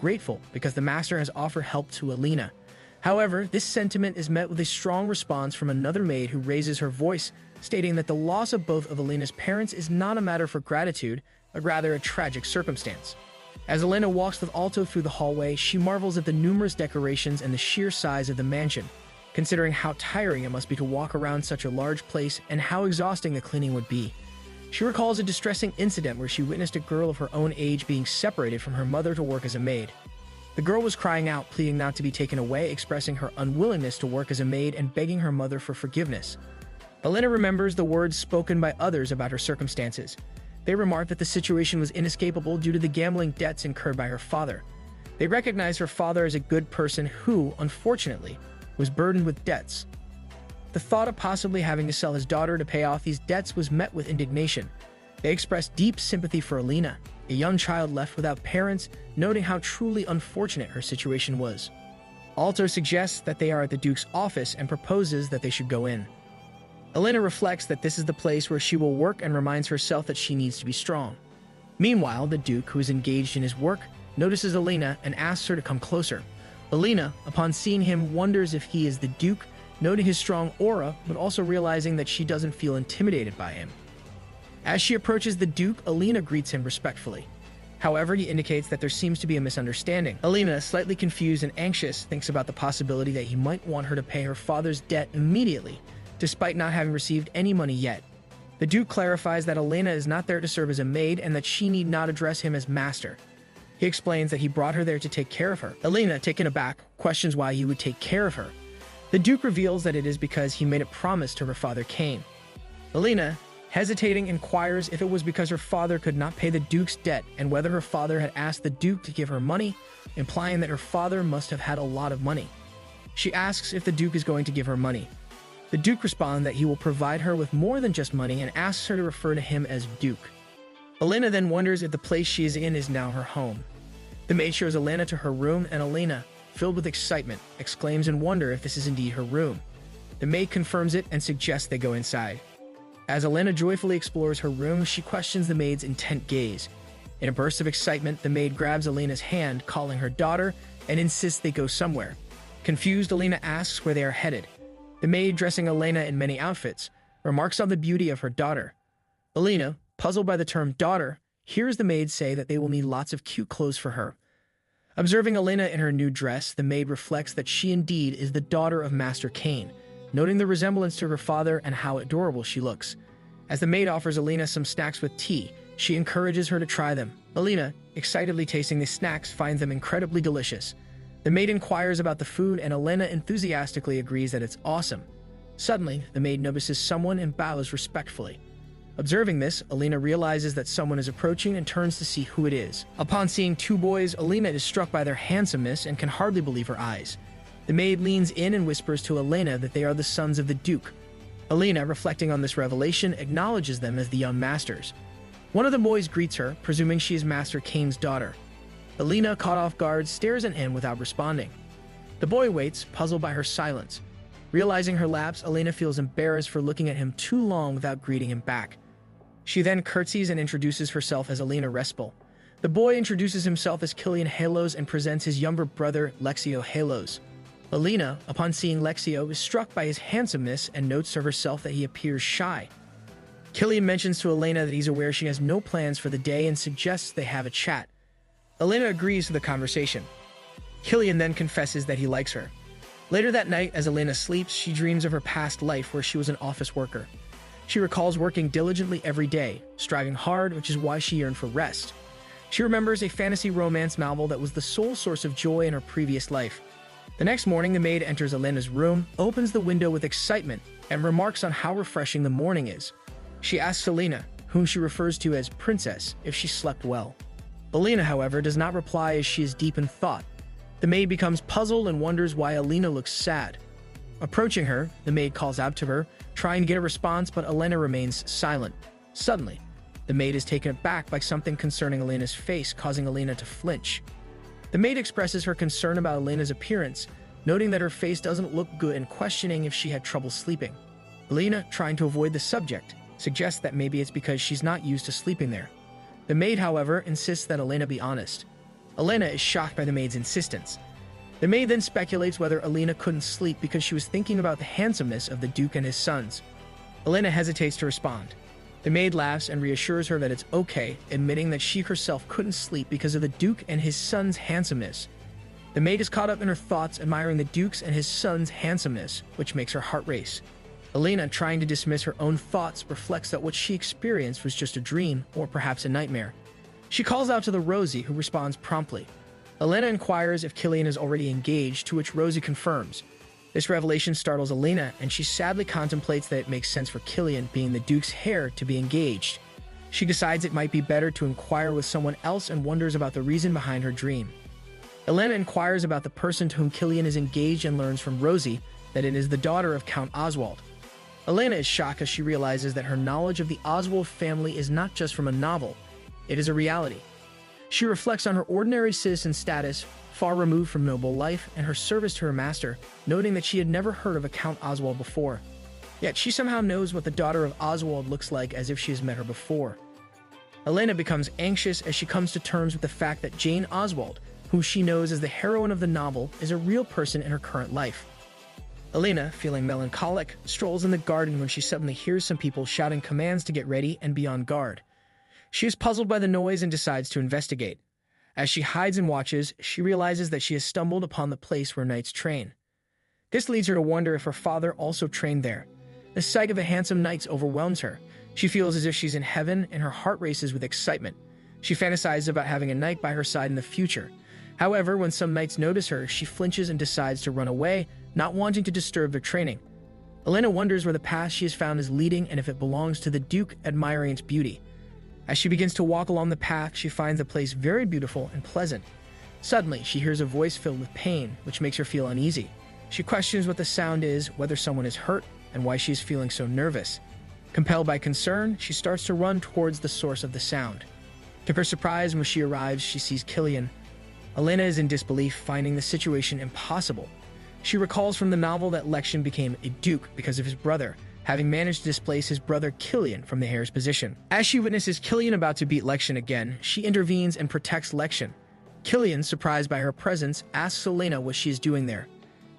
grateful because the master has offered help to Alina. However, this sentiment is met with a strong response from another maid who raises her voice, stating that the loss of both of Alina's parents is not a matter for gratitude, but rather a tragic circumstance. As Alina walks with Alto through the hallway, she marvels at the numerous decorations and the sheer size of the mansion, considering how tiring it must be to walk around such a large place and how exhausting the cleaning would be. She recalls a distressing incident where she witnessed a girl of her own age being separated from her mother to work as a maid. The girl was crying out, pleading not to be taken away, expressing her unwillingness to work as a maid and begging her mother for forgiveness. Alina remembers the words spoken by others about her circumstances. They remarked that the situation was inescapable due to the gambling debts incurred by her father. They recognized her father as a good person who, unfortunately, was burdened with debts. The thought of possibly having to sell his daughter to pay off these debts was met with indignation. They expressed deep sympathy for Alina, a young child left without parents, noting how truly unfortunate her situation was. Alto suggests that they are at the Duke's office and proposes that they should go in. Alina reflects that this is the place where she will work and reminds herself that she needs to be strong. Meanwhile, the Duke, who is engaged in his work, notices Alina and asks her to come closer. Alina, upon seeing him, wonders if he is the Duke, noting his strong aura, but also realizing that she doesn't feel intimidated by him. As she approaches the Duke, Alina greets him respectfully. However, he indicates that there seems to be a misunderstanding. Alina, slightly confused and anxious, thinks about the possibility that he might want her to pay her father's debt immediately, despite not having received any money yet. The Duke clarifies that Alina is not there to serve as a maid and that she need not address him as master. He explains that he brought her there to take care of her. Alina, taken aback, questions why he would take care of her. The Duke reveals that it is because he made a promise to her father Cain. Alina, hesitating, inquires if it was because her father could not pay the Duke's debt and whether her father had asked the Duke to give her money, implying that her father must have had a lot of money. She asks if the Duke is going to give her money. The Duke responds that he will provide her with more than just money and asks her to refer to him as Duke. Alina then wonders if the place she is in is now her home. The maid shows Alina to her room, and Alina, filled with excitement, exclaims in wonder if this is indeed her room. The maid confirms it and suggests they go inside. As Alina joyfully explores her room, she questions the maid's intent gaze. In a burst of excitement, the maid grabs Alina's hand, calling her daughter, and insists they go somewhere. Confused, Alina asks where they are headed. The maid, dressing Alina in many outfits, remarks on the beauty of her daughter. Alina, puzzled by the term daughter, hears the maid say that they will need lots of cute clothes for her. Observing Alina in her new dress, the maid reflects that she indeed is the daughter of Master Cain, noting the resemblance to her father and how adorable she looks. As the maid offers Alina some snacks with tea, she encourages her to try them. Alina, excitedly tasting the snacks, finds them incredibly delicious. The maid inquires about the food, and Alina enthusiastically agrees that it's awesome. Suddenly, the maid notices someone and bows respectfully. Observing this, Alina realizes that someone is approaching and turns to see who it is. Upon seeing two boys, Alina is struck by their handsomeness and can hardly believe her eyes. The maid leans in and whispers to Alina that they are the sons of the Duke. Alina, reflecting on this revelation, acknowledges them as the young masters. One of the boys greets her, presuming she is Master Cain's daughter. Alina, caught off guard, stares at him without responding. The boy waits, puzzled by her silence. Realizing her lapse, Alina feels embarrassed for looking at him too long without greeting him back. She then curtsies and introduces herself as Alina Respel. The boy introduces himself as Killian Halos and presents his younger brother, Lexio Halos. Alina, upon seeing Lexio, is struck by his handsomeness and notes to herself that he appears shy. Killian mentions to Alina that he's aware she has no plans for the day and suggests they have a chat. Alina agrees to the conversation. Killian then confesses that he likes her. Later that night, as Alina sleeps, she dreams of her past life where she was an office worker. She recalls working diligently every day, striving hard, which is why she yearned for rest. She remembers a fantasy romance novel that was the sole source of joy in her previous life. The next morning, the maid enters Alina's room, opens the window with excitement, and remarks on how refreshing the morning is. She asks Alina, whom she refers to as Princess, if she slept well. Alina, however, does not reply as she is deep in thought. The maid becomes puzzled and wonders why Alina looks sad. Approaching her, the maid calls out to her, trying to get a response, but Alina remains silent. Suddenly, the maid is taken aback by something concerning Alina's face, causing Alina to flinch. The maid expresses her concern about Alina's appearance, noting that her face doesn't look good and questioning if she had trouble sleeping. Alina, trying to avoid the subject, suggests that maybe it's because she's not used to sleeping there. The maid, however, insists that Alina be honest. Elena is shocked by the maid's insistence. The maid then speculates whether Alina couldn't sleep because she was thinking about the handsomeness of the Duke and his sons. Elena hesitates to respond. The maid laughs and reassures her that it's okay, admitting that she herself couldn't sleep because of the Duke and his sons' handsomeness. The maid is caught up in her thoughts, admiring the Duke's and his sons' handsomeness, which makes her heart race. Elena, trying to dismiss her own thoughts, reflects that what she experienced was just a dream, or perhaps a nightmare. She calls out to the Rosie, who responds promptly. Elena inquires if Killian is already engaged, to which Rosie confirms. This revelation startles Elena, and she sadly contemplates that it makes sense for Killian, being the Duke's heir, to be engaged. She decides it might be better to inquire with someone else and wonders about the reason behind her dream. Elena inquires about the person to whom Killian is engaged and learns from Rosie that it is the daughter of Count Oswald. Elena is shocked as she realizes that her knowledge of the Oswald family is not just from a novel, it is a reality. She reflects on her ordinary citizen status, far removed from noble life, and her service to her master, noting that she had never heard of a Count Oswald before. Yet she somehow knows what the daughter of Oswald looks like, as if she has met her before. Elena becomes anxious as she comes to terms with the fact that Jane Oswald, who she knows as the heroine of the novel, is a real person in her current life. Elena, feeling melancholic, strolls in the garden when she suddenly hears some people shouting commands to get ready and be on guard. She is puzzled by the noise and decides to investigate. As she hides and watches, she realizes that she has stumbled upon the place where knights train. This leads her to wonder if her father also trained there. The sight of the handsome knights overwhelms her. She feels as if she's in heaven, and her heart races with excitement. She fantasizes about having a knight by her side in the future. However, when some knights notice her, she flinches and decides to run away, not wanting to disturb their training. Elena wonders where the path she has found is leading and if it belongs to the Duke, admiring its beauty. As she begins to walk along the path, she finds the place very beautiful and pleasant. Suddenly, she hears a voice filled with pain, which makes her feel uneasy. She questions what the sound is, whether someone is hurt, and why she is feeling so nervous. Compelled by concern, she starts to run towards the source of the sound. To her surprise, when she arrives, she sees Killian. Elena is in disbelief, finding the situation impossible. She recalls from the novel that Lection became a duke because of his brother, having managed to displace his brother Killian from the heir's position. As she witnesses Killian about to beat Lection again, she intervenes and protects Lection. Killian, surprised by her presence, asks Elena what she is doing there.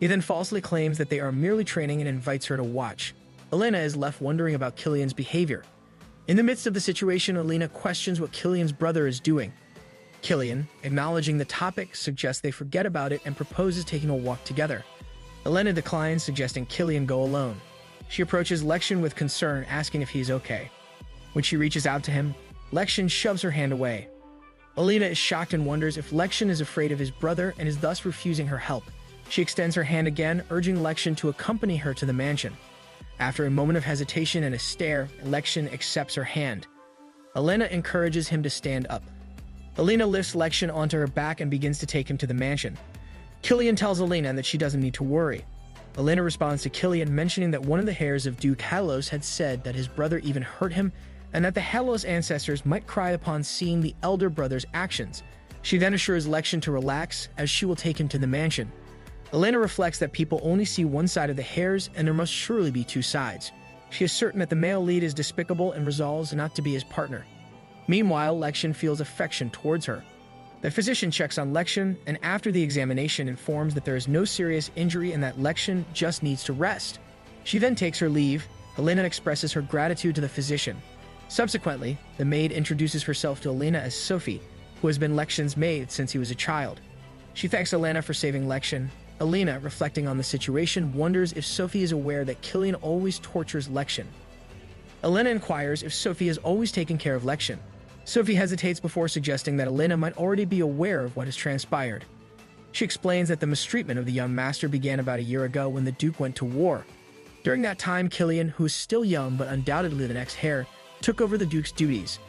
He then falsely claims that they are merely training and invites her to watch. Elena is left wondering about Killian's behavior. In the midst of the situation, Elena questions what Killian's brother is doing. Killian, acknowledging the topic, suggests they forget about it and proposes taking a walk together. Elena declines, suggesting Killian go alone. She approaches Lection with concern, asking if he is okay. When she reaches out to him, Lection shoves her hand away. Elena is shocked and wonders if Lection is afraid of his brother and is thus refusing her help. She extends her hand again, urging Lection to accompany her to the mansion. After a moment of hesitation and a stare, Lection accepts her hand. Elena encourages him to stand up. Elena lifts Lection onto her back and begins to take him to the mansion. Killian tells Elena that she doesn't need to worry. Elena responds to Killian, mentioning that one of the heirs of Duke Halos had said that his brother even hurt him, and that the Halos ancestors might cry upon seeing the elder brother's actions. She then assures Lection to relax, as she will take him to the mansion. Elena reflects that people only see one side of the heirs, and there must surely be two sides. She is certain that the male lead is despicable and resolves not to be his partner. Meanwhile, Lection feels affection towards her. The physician checks on Lection, and after the examination informs that there is no serious injury and that Lection just needs to rest. She then takes her leave. Elena expresses her gratitude to the physician. Subsequently, the maid introduces herself to Elena as Sophie, who has been Lection's maid since he was a child. She thanks Elena for saving Lection. Elena, reflecting on the situation, wonders if Sophie is aware that Killian always tortures Lection. Elena inquires if Sophie has always taken care of Lection. Sophie hesitates before suggesting that Elena might already be aware of what has transpired. She explains that the mistreatment of the young master began about a year ago when the Duke went to war. During that time, Killian, who is still young but undoubtedly the next heir, took over the Duke's duties.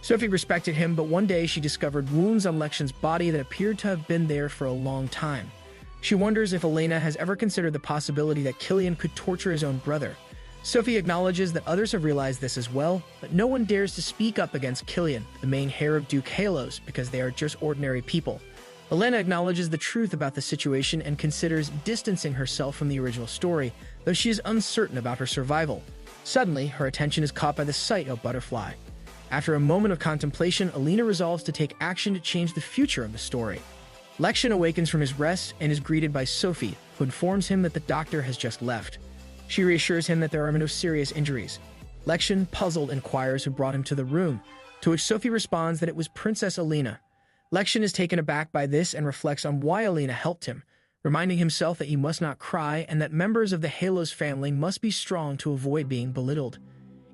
Sophie respected him, but one day she discovered wounds on Lection's body that appeared to have been there for a long time. She wonders if Elena has ever considered the possibility that Killian could torture his own brother. Sophie acknowledges that others have realized this as well, but no one dares to speak up against Killian, the main heir of Duke Halos, because they are just ordinary people. Elena acknowledges the truth about the situation and considers distancing herself from the original story, though she is uncertain about her survival. Suddenly, her attention is caught by the sight of Butterfly. After a moment of contemplation, Alina resolves to take action to change the future of the story. Lekshin awakens from his rest and is greeted by Sophie, who informs him that the doctor has just left. She reassures him that there are no serious injuries. Lekshin, puzzled, inquires who brought him to the room, to which Sophie responds that it was Princess Alina. Lekshin is taken aback by this and reflects on why Alina helped him, reminding himself that he must not cry and that members of the Halos family must be strong to avoid being belittled.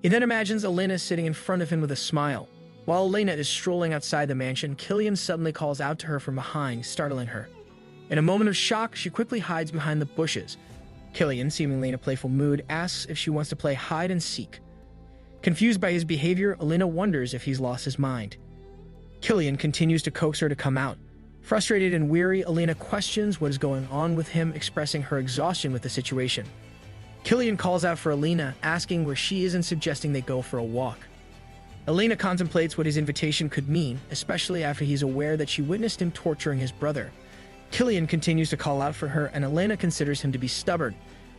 He then imagines Alina sitting in front of him with a smile. While Alina is strolling outside the mansion, Killian suddenly calls out to her from behind, startling her. In a moment of shock, she quickly hides behind the bushes. Killian, seemingly in a playful mood, asks if she wants to play hide and seek. Confused by his behavior, Alina wonders if he's lost his mind. Killian continues to coax her to come out. Frustrated and weary, Alina questions what is going on with him, expressing her exhaustion with the situation. Killian calls out for Alina, asking where she is and suggesting they go for a walk. Alina contemplates what his invitation could mean, especially after he's aware that she witnessed him torturing his brother. Killian continues to call out for her, and Alina considers him to be stubborn.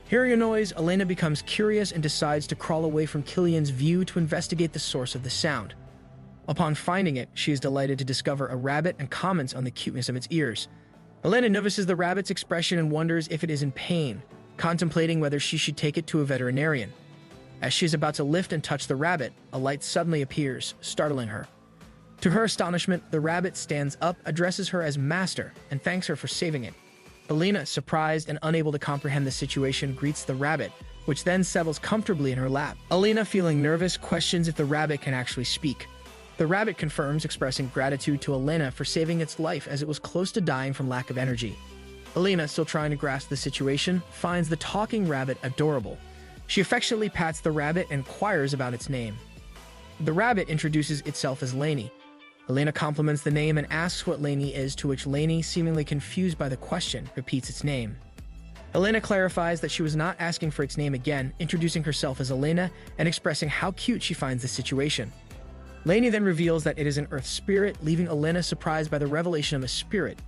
Hearing a noise, Alina becomes curious and decides to crawl away from Killian's view to investigate the source of the sound. Upon finding it, she is delighted to discover a rabbit and comments on the cuteness of its ears. Alina notices the rabbit's expression and wonders if it is in pain, contemplating whether she should take it to a veterinarian. As she is about to lift and touch the rabbit, a light suddenly appears, startling her. To her astonishment, the rabbit stands up, addresses her as Master, and thanks her for saving it. Alina, surprised and unable to comprehend the situation, greets the rabbit, which then settles comfortably in her lap. Alina, feeling nervous, questions if the rabbit can actually speak. The rabbit confirms, expressing gratitude to Alina for saving its life as it was close to dying from lack of energy. Alina, still trying to grasp the situation, finds the talking rabbit adorable. She affectionately pats the rabbit and inquires about its name. The rabbit introduces itself as Lainey. Alina compliments the name and asks what Lainey is, to which Lainey, seemingly confused by the question, repeats its name. Alina clarifies that she was not asking for its name again, introducing herself as Alina and expressing how cute she finds the situation. Lainey then reveals that it is an earth spirit, leaving Alina surprised by the revelation of a spirit.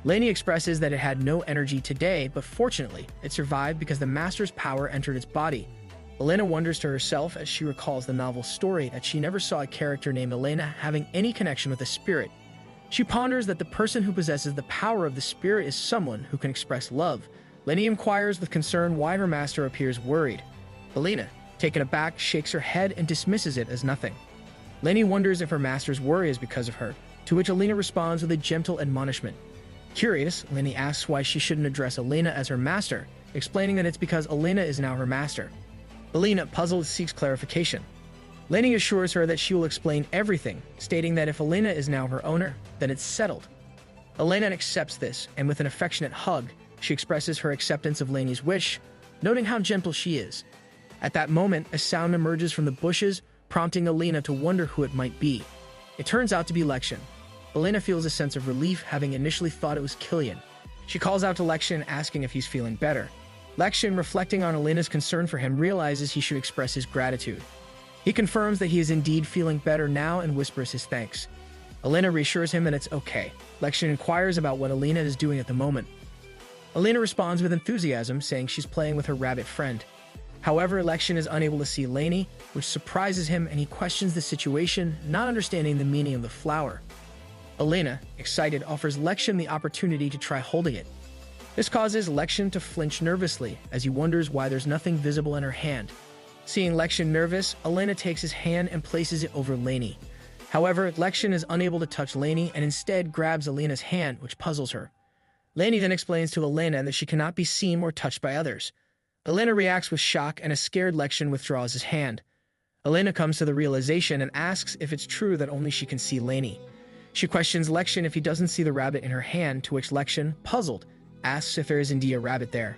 Lainey expresses that it had no energy today, but fortunately, it survived because the Master's power entered its body. Alina wonders to herself as she recalls the novel's story that she never saw a character named Alina having any connection with a spirit. She ponders that the person who possesses the power of the spirit is someone who can express love. Lainey inquires with concern why her master appears worried. Alina, taken aback, shakes her head and dismisses it as nothing. Lainey wonders if her master's worry is because of her, to which Alina responds with a gentle admonishment. Curious, Lainey asks why she shouldn't address Alina as her master, explaining that it's because Alina is now her master. Alina, puzzled, seeks clarification. Lainey assures her that she will explain everything, stating that if Alina is now her owner, then it's settled. Alina accepts this, and with an affectionate hug, she expresses her acceptance of Lainey's wish, noting how gentle she is. At that moment, a sound emerges from the bushes, prompting Alina to wonder who it might be. It turns out to be Lekshin. Alina feels a sense of relief, having initially thought it was Killian. She calls out to Lekshin, asking if he's feeling better. Lekshin, reflecting on Alina's concern for him, realizes he should express his gratitude. He confirms that he is indeed feeling better now and whispers his thanks. Alina reassures him that it's okay. Lekshin inquires about what Alina is doing at the moment. Alina responds with enthusiasm, saying she's playing with her rabbit friend. However, Lekshin is unable to see Lainey, which surprises him, and he questions the situation, not understanding the meaning of the flower. Alina, excited, offers Lekshin the opportunity to try holding it. This causes Lekshin to flinch nervously, as he wonders why there's nothing visible in her hand. Seeing Lekshin nervous, Alina takes his hand and places it over Lainey. However, Lekshin is unable to touch Lainey and instead grabs Alina's hand, which puzzles her. Lainey then explains to Alina that she cannot be seen or touched by others. Alina reacts with shock, and a scared Lekshin withdraws his hand. Alina comes to the realization and asks if it's true that only she can see Lainey. She questions Lekshin if he doesn't see the rabbit in her hand, to which Lekshin, puzzled, asks if there is indeed a rabbit there.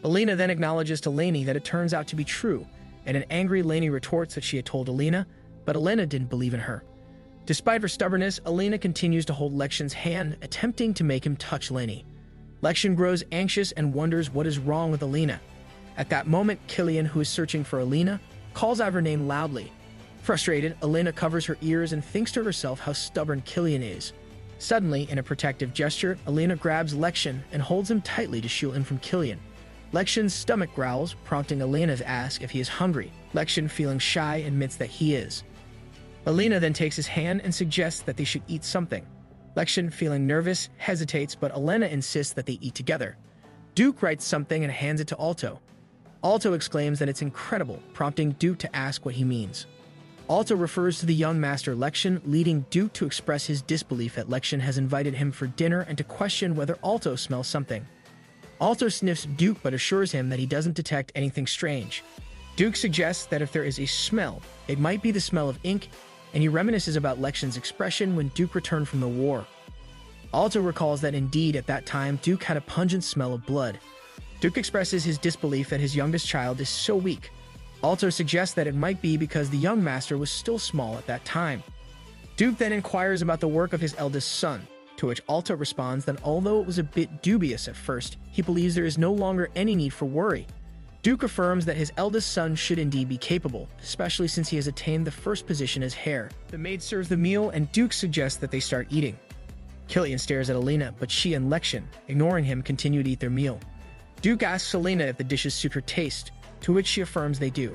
Alina then acknowledges to Lainey that it turns out to be true, and an angry Lainey retorts that she had told Alina, but Alina didn't believe in her. Despite her stubbornness, Alina continues to hold Lekshin's hand, attempting to make him touch Lainey. Lekshin grows anxious and wonders what is wrong with Alina. At that moment, Killian, who is searching for Alina, calls out her name loudly. Frustrated, Alina covers her ears and thinks to herself how stubborn Killian is. Suddenly, in a protective gesture, Alina grabs Lekshin and holds him tightly to shield him from Killian. Lekshin's stomach growls, prompting Alina to ask if he is hungry. Lekshin, feeling shy, admits that he is. Alina then takes his hand and suggests that they should eat something. Lection, feeling nervous, hesitates, but Elena insists that they eat together. Duke writes something and hands it to Alto. Alto exclaims that it's incredible, prompting Duke to ask what he means. Alto refers to the young master Lection, leading Duke to express his disbelief that Lection has invited him for dinner and to question whether Alto smells something. Alto sniffs Duke but assures him that he doesn't detect anything strange. Duke suggests that if there is a smell, it might be the smell of ink, and he reminisces about Lection's expression when Duke returned from the war. Alto recalls that indeed at that time Duke had a pungent smell of blood. Duke expresses his disbelief that his youngest child is so weak. Alto suggests that it might be because the young master was still small at that time. Duke then inquires about the work of his eldest son, to which Alto responds that although it was a bit dubious at first, he believes there is no longer any need for worry. Duke affirms that his eldest son should indeed be capable, especially since he has attained the first position as heir. The maid serves the meal and Duke suggests that they start eating. Killian stares at Alina, but she and Lection, ignoring him, continue to eat their meal. Duke asks Alina if the dishes suit her taste, to which she affirms they do.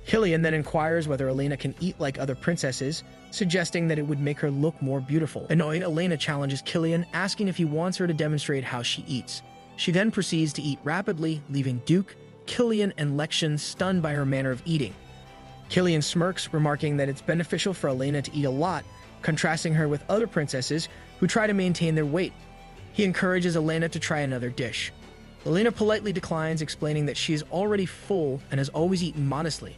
Killian then inquires whether Alina can eat like other princesses, suggesting that it would make her look more beautiful. Annoyed, Alina challenges Killian, asking if he wants her to demonstrate how she eats. She then proceeds to eat rapidly, leaving Duke, Killian, and Lection stunned by her manner of eating. Killian smirks, remarking that it's beneficial for Alina to eat a lot, contrasting her with other princesses who try to maintain their weight. He encourages Alina to try another dish. Alina politely declines, explaining that she is already full and has always eaten modestly.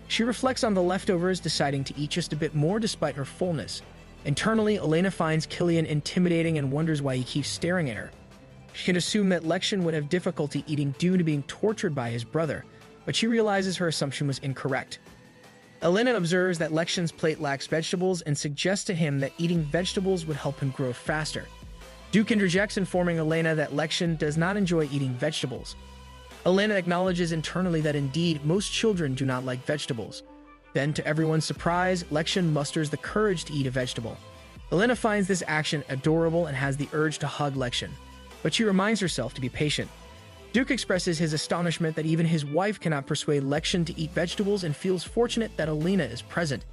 She reflects on the leftovers, deciding to eat just a bit more despite her fullness. Internally, Alina finds Killian intimidating and wonders why he keeps staring at her. She can assume that Lection would have difficulty eating due to being tortured by his brother, but she realizes her assumption was incorrect. Alina observes that Lection's plate lacks vegetables and suggests to him that eating vegetables would help him grow faster. Duke interjects, informing Alina that Lection does not enjoy eating vegetables. Alina acknowledges internally that indeed most children do not like vegetables. Then, to everyone's surprise, Lection musters the courage to eat a vegetable. Alina finds this action adorable and has the urge to hug Lection, but she reminds herself to be patient. Duke expresses his astonishment that even his wife cannot persuade Lection to eat vegetables and feels fortunate that Alina is present.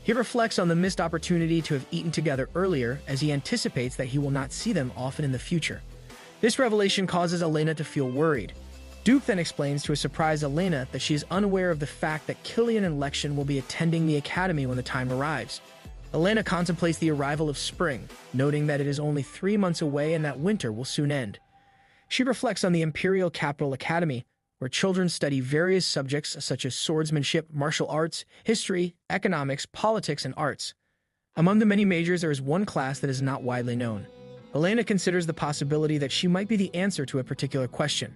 He reflects on the missed opportunity to have eaten together earlier, as he anticipates that he will not see them often in the future. This revelation causes Alina to feel worried. Duke then explains to a surprised Alina that she is unaware of the fact that Killian and Lection will be attending the academy when the time arrives. Alina contemplates the arrival of spring, noting that it is only 3 months away and that winter will soon end. She reflects on the Imperial Capital Academy, where children study various subjects such as swordsmanship, martial arts, history, economics, politics, and arts. Among the many majors, there is one class that is not widely known. Alina considers the possibility that she might be the answer to a particular question.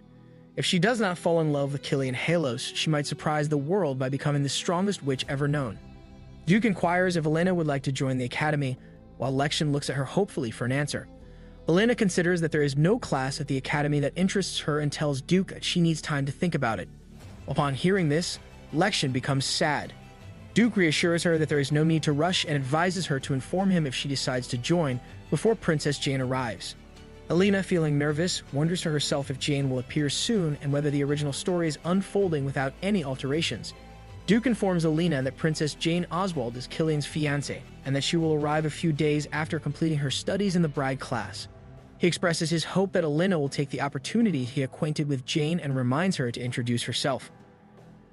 If she does not fall in love with Killian Halos, she might surprise the world by becoming the strongest witch ever known. Duke inquires if Alina would like to join the academy, while Lection looks at her hopefully for an answer. Alina considers that there is no class at the academy that interests her and tells Duke that she needs time to think about it. Upon hearing this, Lection becomes sad. Duke reassures her that there is no need to rush and advises her to inform him if she decides to join before Princess Jane arrives. Alina, feeling nervous, wonders to herself if Jane will appear soon and whether the original story is unfolding without any alterations. Duke informs Alina that Princess Jane Oswald is Killian's fiancée and that she will arrive a few days after completing her studies in the bride class. He expresses his hope that Alina will take the opportunity to get acquainted with Jane and reminds her to introduce herself.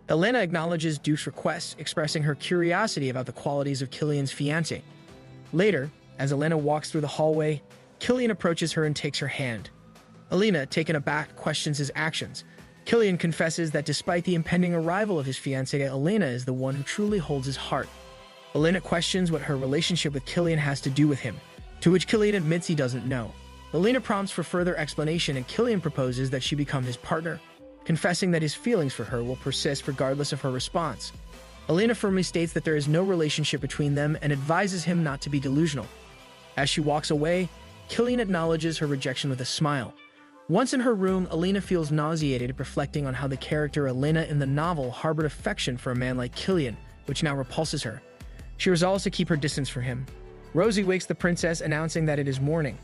Alina acknowledges Duke's request, expressing her curiosity about the qualities of Killian's fiancé. Later, as Alina walks through the hallway, Killian approaches her and takes her hand. Alina, taken aback, questions his actions. Killian confesses that despite the impending arrival of his fiancée, Alina is the one who truly holds his heart. Alina questions what her relationship with Killian has to do with him, to which Killian admits he doesn't know. Alina prompts for further explanation and Killian proposes that she become his partner, confessing that his feelings for her will persist regardless of her response. Alina firmly states that there is no relationship between them and advises him not to be delusional. As she walks away, Killian acknowledges her rejection with a smile. Once in her room, Alina feels nauseated, reflecting on how the character Alina in the novel harbored affection for a man like Killian, which now repulses her. She resolves to keep her distance from him. Rosie wakes the princess, announcing that it is morning.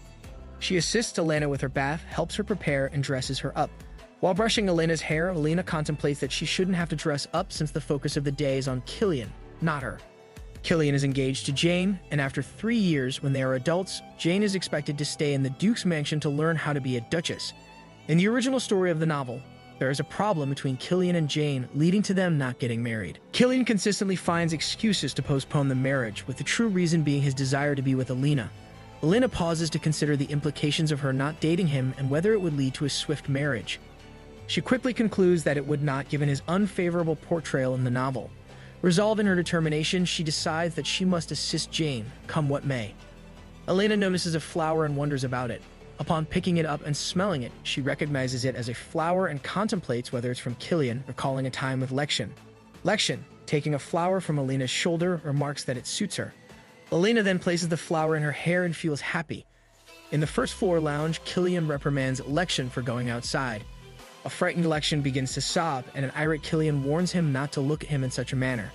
She assists Alina with her bath, helps her prepare, and dresses her up. While brushing Alina's hair, Alina contemplates that she shouldn't have to dress up since the focus of the day is on Killian, not her. Killian is engaged to Jane, and after 3 years, when they are adults, Jane is expected to stay in the Duke's mansion to learn how to be a duchess. In the original story of the novel, there is a problem between Killian and Jane, leading to them not getting married. Killian consistently finds excuses to postpone the marriage, with the true reason being his desire to be with Alina. Alina pauses to consider the implications of her not dating him and whether it would lead to a swift marriage. She quickly concludes that it would not, given his unfavorable portrayal in the novel. Resolved in her determination, she decides that she must assist Jane, come what may. Alina notices a flower and wonders about it. Upon picking it up and smelling it, she recognizes it as a flower and contemplates whether it's from Killian, recalling a time with Lection. Lection, taking a flower from Alina's shoulder, remarks that it suits her. Alina then places the flower in her hair and feels happy. In the first floor lounge, Killian reprimands Lection for going outside. A frightened Lection begins to sob, and an irate Killian warns him not to look at him in such a manner.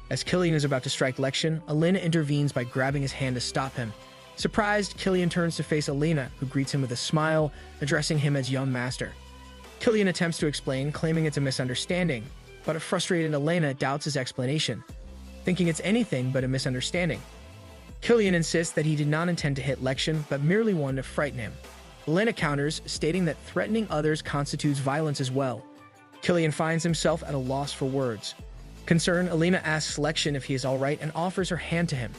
As Killian is about to strike Lection, Alina intervenes by grabbing his hand to stop him. Surprised, Killian turns to face Alina, who greets him with a smile, addressing him as young master. Killian attempts to explain, claiming it's a misunderstanding, but a frustrated Alina doubts his explanation, thinking it's anything but a misunderstanding. Killian insists that he did not intend to hit Lection, but merely wanted to frighten him. Alina counters, stating that threatening others constitutes violence as well. Killian finds himself at a loss for words. Concerned, Alina asks Lection if he is alright and offers her hand to him.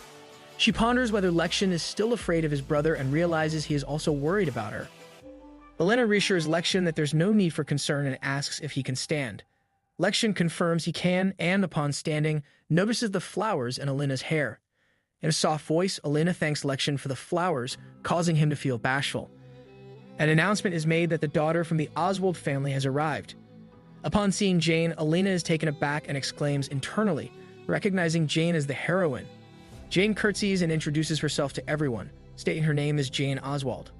She ponders whether Lection is still afraid of his brother and realizes he is also worried about her. Alina reassures Lection that there's no need for concern and asks if he can stand. Lection confirms he can, and upon standing, notices the flowers in Alina's hair. In a soft voice, Alina thanks Lection for the flowers, causing him to feel bashful. An announcement is made that the daughter from the Oswald family has arrived. Upon seeing Jane, Alina is taken aback and exclaims internally, recognizing Jane as the heroine. Jane curtsies and introduces herself to everyone, stating her name is Jane Oswald.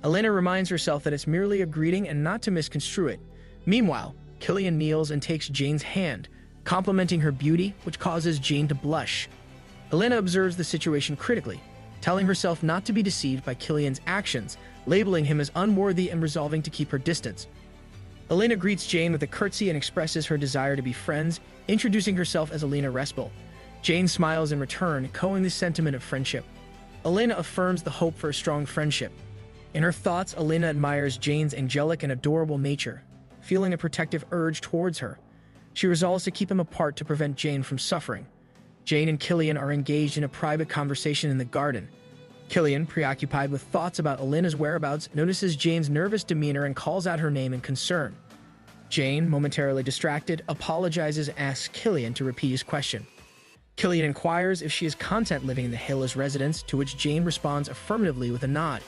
Alina reminds herself that it's merely a greeting and not to misconstrue it. Meanwhile, Killian kneels and takes Jane's hand, complimenting her beauty, which causes Jane to blush. Alina observes the situation critically, telling herself not to be deceived by Killian's actions, labeling him as unworthy and resolving to keep her distance. Alina greets Jane with a curtsy and expresses her desire to be friends, introducing herself as Alina Respel. Jane smiles in return, echoing the sentiment of friendship. Alina affirms the hope for a strong friendship. In her thoughts, Alina admires Jane's angelic and adorable nature, feeling a protective urge towards her. She resolves to keep him apart to prevent Jane from suffering. Jane and Killian are engaged in a private conversation in the garden. Killian, preoccupied with thoughts about Alina's whereabouts, notices Jane's nervous demeanor and calls out her name in concern. Jane, momentarily distracted, apologizes and asks Killian to repeat his question. Killian inquires if she is content living in the Hillis residence, to which Jane responds affirmatively with a nod.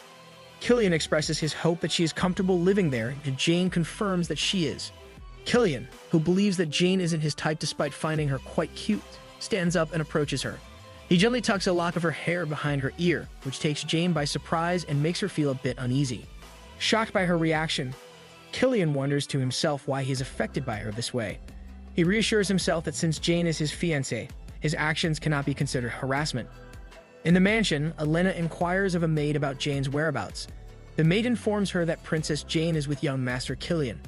Killian expresses his hope that she is comfortable living there, and Jane confirms that she is. Killian, who believes that Jane isn't his type despite finding her quite cute, stands up and approaches her. He gently tucks a lock of her hair behind her ear, which takes Jane by surprise and makes her feel a bit uneasy. Shocked by her reaction, Killian wonders to himself why he is affected by her this way. He reassures himself that since Jane is his fiancée, his actions cannot be considered harassment. In the mansion, Alina inquires of a maid about Jane's whereabouts. The maid informs her that Princess Jane is with young Master Killian.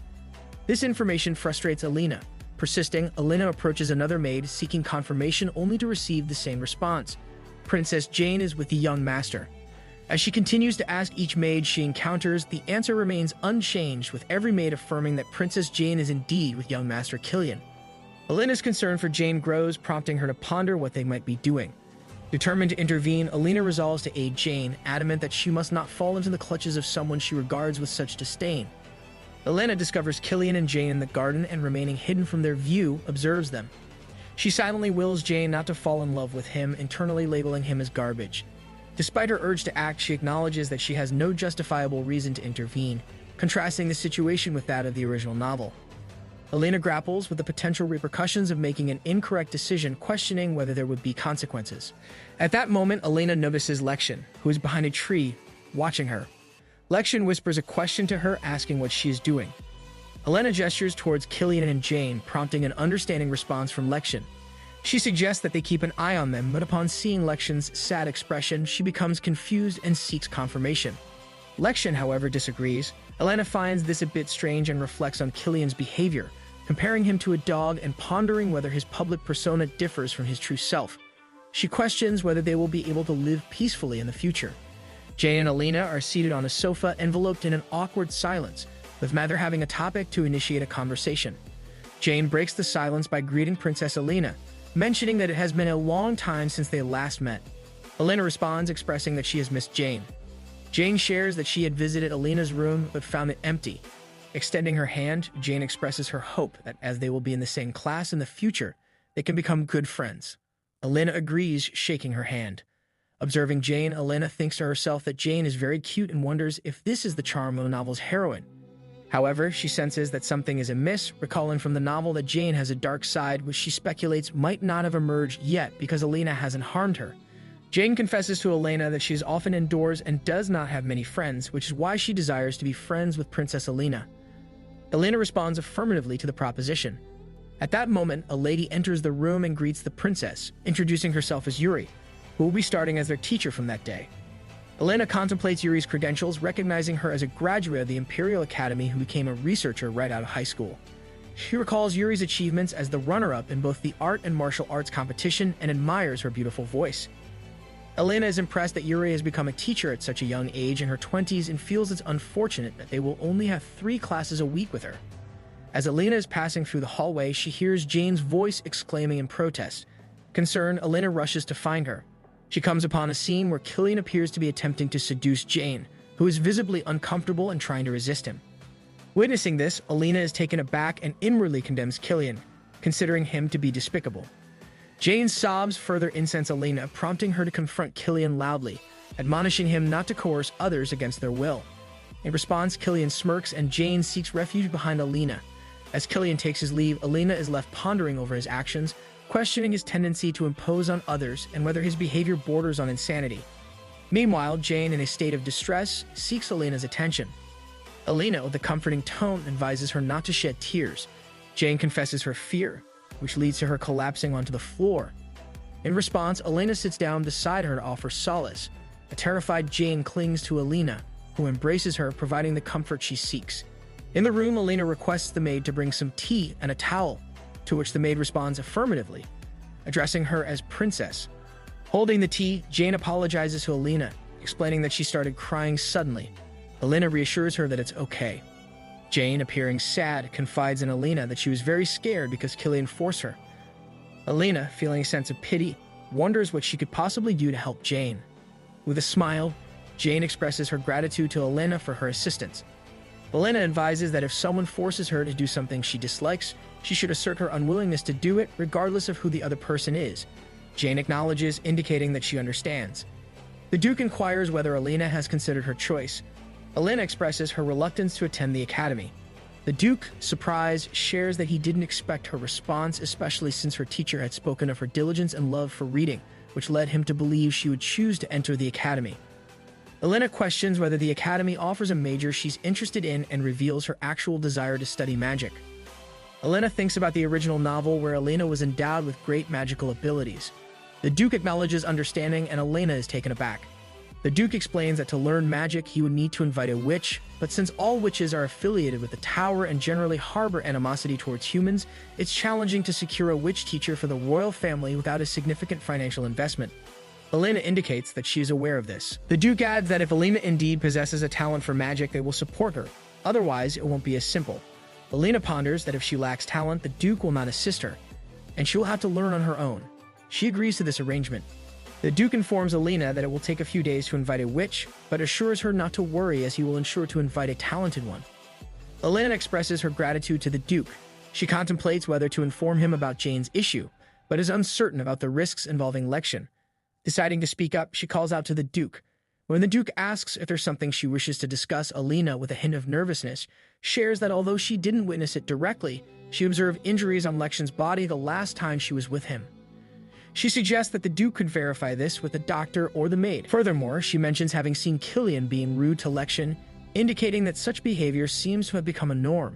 This information frustrates Alina. Persisting, Alina approaches another maid, seeking confirmation only to receive the same response. Princess Jane is with the young master. As she continues to ask each maid she encounters, the answer remains unchanged, with every maid affirming that Princess Jane is indeed with young Master Killian. Alina's concern for Jane grows, prompting her to ponder what they might be doing. Determined to intervene, Alina resolves to aid Jane, adamant that she must not fall into the clutches of someone she regards with such disdain. Alina discovers Killian and Jane in the garden and, remaining hidden from their view, observes them. She silently wills Jane not to fall in love with him, internally labeling him as garbage. Despite her urge to act, she acknowledges that she has no justifiable reason to intervene, contrasting the situation with that of the original novel. Alina grapples with the potential repercussions of making an incorrect decision, questioning whether there would be consequences. At that moment, Alina notices Lection, who is behind a tree, watching her. Lection whispers a question to her, asking what she is doing. Alina gestures towards Killian and Jane, prompting an understanding response from Lection. She suggests that they keep an eye on them, but upon seeing Lection's sad expression, she becomes confused and seeks confirmation. Lection, however, disagrees. Alina finds this a bit strange and reflects on Killian's behavior, comparing him to a dog and pondering whether his public persona differs from his true self. She questions whether they will be able to live peacefully in the future. Jane and Alina are seated on a sofa enveloped in an awkward silence, with Mather having a topic to initiate a conversation. Jane breaks the silence by greeting Princess Alina, mentioning that it has been a long time since they last met. Alina responds, expressing that she has missed Jane. Jane shares that she had visited Alina's room but found it empty. Extending her hand, Jane expresses her hope that as they will be in the same class in the future, they can become good friends. Alina agrees, shaking her hand. Observing Jane, Alina thinks to herself that Jane is very cute and wonders if this is the charm of the novel's heroine. However, she senses that something is amiss, recalling from the novel that Jane has a dark side which she speculates might not have emerged yet because Alina hasn't harmed her. Jane confesses to Alina that she is often indoors and does not have many friends, which is why she desires to be friends with Princess Alina. Alina responds affirmatively to the proposition. At that moment, a lady enters the room and greets the princess, introducing herself as Yuri, who will be starting as their teacher from that day. Alina contemplates Yuri's credentials, recognizing her as a graduate of the Imperial Academy who became a researcher right out of high school. She recalls Yuri's achievements as the runner-up in both the art and martial arts competition and admires her beautiful voice. Alina is impressed that Yuri has become a teacher at such a young age in her 20s and feels it's unfortunate that they will only have 3 classes a week with her. As Alina is passing through the hallway, she hears Jane's voice exclaiming in protest. Concerned, Alina rushes to find her. She comes upon a scene where Killian appears to be attempting to seduce Jane, who is visibly uncomfortable and trying to resist him. Witnessing this, Alina is taken aback and inwardly condemns Killian, considering him to be despicable. Jane's sobs further incense Alina, prompting her to confront Killian loudly, admonishing him not to coerce others against their will. In response, Killian smirks and Jane seeks refuge behind Alina. As Killian takes his leave, Alina is left pondering over his actions, questioning his tendency to impose on others and whether his behavior borders on insanity. Meanwhile, Jane, in a state of distress, seeks Alina's attention. Alina, with a comforting tone, advises her not to shed tears. Jane confesses her fear, which leads to her collapsing onto the floor. In response, Alina sits down beside her to offer solace. A terrified Jane clings to Alina, who embraces her, providing the comfort she seeks. In the room, Alina requests the maid to bring some tea and a towel, to which the maid responds affirmatively, addressing her as Princess. Holding the tea, Jane apologizes to Alina, explaining that she started crying suddenly. Alina reassures her that it's okay. Jane, appearing sad, confides in Alina that she was very scared because Killian forced her. Alina, feeling a sense of pity, wonders what she could possibly do to help Jane. With a smile, Jane expresses her gratitude to Alina for her assistance. Alina advises that if someone forces her to do something she dislikes, she should assert her unwillingness to do it regardless of who the other person is. Jane acknowledges, indicating that she understands. The Duke inquires whether Alina has considered her choice. Alina expresses her reluctance to attend the academy. The Duke, surprised, shares that he didn't expect her response, especially since her teacher had spoken of her diligence and love for reading, which led him to believe she would choose to enter the academy. Alina questions whether the academy offers a major she's interested in and reveals her actual desire to study magic. Alina thinks about the original novel where Alina was endowed with great magical abilities. The Duke acknowledges understanding and Alina is taken aback. The Duke explains that to learn magic he would need to invite a witch, but since all witches are affiliated with the Tower and generally harbor animosity towards humans, it's challenging to secure a witch teacher for the royal family without a significant financial investment. Alina indicates that she is aware of this. The Duke adds that if Alina indeed possesses a talent for magic, they will support her. Otherwise, it won't be as simple. Alina ponders that if she lacks talent, the Duke will not assist her, and she will have to learn on her own. She agrees to this arrangement. The Duke informs Alina that it will take a few days to invite a witch, but assures her not to worry as he will ensure to invite a talented one. Alina expresses her gratitude to the Duke. She contemplates whether to inform him about Jane's issue, but is uncertain about the risks involving Lection. Deciding to speak up, she calls out to the Duke. When the Duke asks if there's something she wishes to discuss, Alina, with a hint of nervousness, shares that although she didn't witness it directly, she observed injuries on Lection's body the last time she was with him. She suggests that the Duke could verify this with the doctor or the maid. Furthermore, she mentions having seen Killian being rude to Lection, indicating that such behavior seems to have become a norm.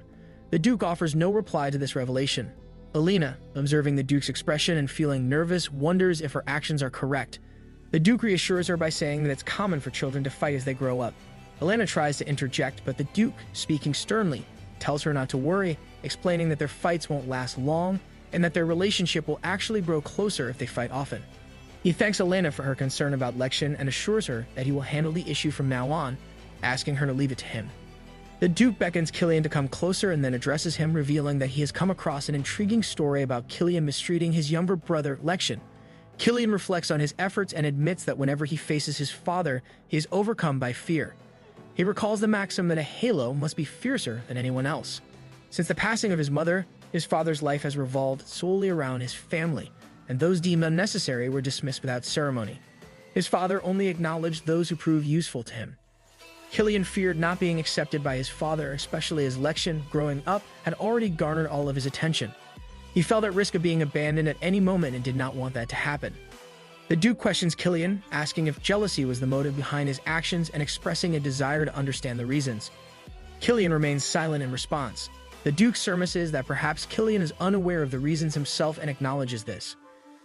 The Duke offers no reply to this revelation. Alina, observing the Duke's expression and feeling nervous, wonders if her actions are correct. The Duke reassures her by saying that it's common for children to fight as they grow up. Alina tries to interject, but the Duke, speaking sternly, tells her not to worry, explaining that their fights won't last long and that their relationship will actually grow closer if they fight often. He thanks Elena for her concern about Lexion and assures her that he will handle the issue from now on, asking her to leave it to him. The Duke beckons Killian to come closer and then addresses him, revealing that he has come across an intriguing story about Killian mistreating his younger brother, Lexion. Killian reflects on his efforts and admits that whenever he faces his father, he is overcome by fear. He recalls the maxim that a halo must be fiercer than anyone else. Since the passing of his mother, his father's life has revolved solely around his family, and those deemed unnecessary were dismissed without ceremony. His father only acknowledged those who proved useful to him. Killian feared not being accepted by his father, especially as Lexion, growing up, had already garnered all of his attention. He felt at risk of being abandoned at any moment and did not want that to happen. The Duke questions Killian, asking if jealousy was the motive behind his actions and expressing a desire to understand the reasons. Killian remains silent in response. The Duke surmises that perhaps Killian is unaware of the reasons himself and acknowledges this.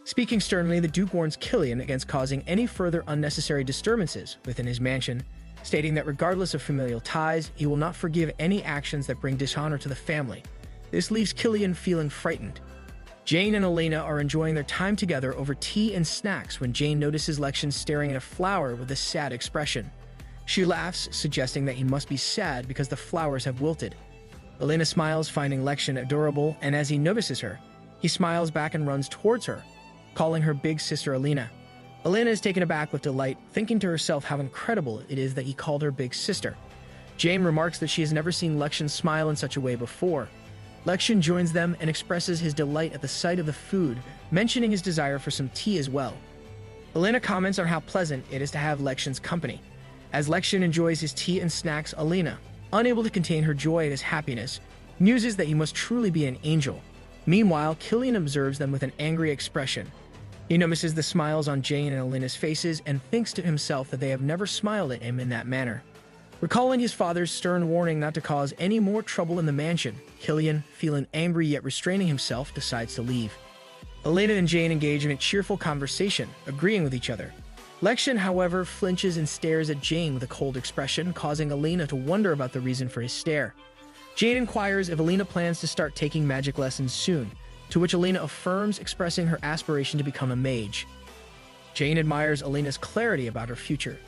Speaking sternly, the Duke warns Killian against causing any further unnecessary disturbances within his mansion, stating that regardless of familial ties, he will not forgive any actions that bring dishonor to the family. This leaves Killian feeling frightened. Jane and Elena are enjoying their time together over tea and snacks when Jane notices Lexion staring at a flower with a sad expression. She laughs, suggesting that he must be sad because the flowers have wilted. Elena smiles, finding Lexion adorable, and as he notices her, he smiles back and runs towards her, calling her big sister Elena. Elena is taken aback with delight, thinking to herself how incredible it is that he called her big sister. Jane remarks that she has never seen Lexion smile in such a way before. Lexion joins them and expresses his delight at the sight of the food, mentioning his desire for some tea as well. Elena comments on how pleasant it is to have Lexion's company. As Lexion enjoys his tea and snacks, Elena, unable to contain her joy at his happiness, muses that he must truly be an angel. Meanwhile, Killian observes them with an angry expression. He notices the smiles on Jane and Elena's faces and thinks to himself that they have never smiled at him in that manner. Recalling his father's stern warning not to cause any more trouble in the mansion, Killian, feeling angry yet restraining himself, decides to leave. Elena and Jane engage in a cheerful conversation, agreeing with each other. Lexion, however, flinches and stares at Jane with a cold expression, causing Elena to wonder about the reason for his stare. Jane inquires if Elena plans to start taking magic lessons soon, to which Elena affirms, expressing her aspiration to become a mage. Jane admires Elena's clarity about her future,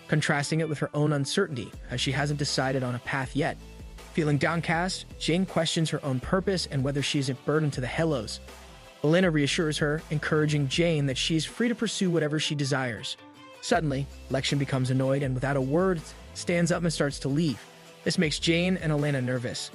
contrasting it with her own uncertainty, as she hasn't decided on a path yet. Feeling downcast, Jane questions her own purpose and whether she is a burden to the Hellos. Elena reassures her, encouraging Jane that she is free to pursue whatever she desires. Suddenly, Lexion becomes annoyed and without a word, stands up and starts to leave. This makes Jane and Elena nervous.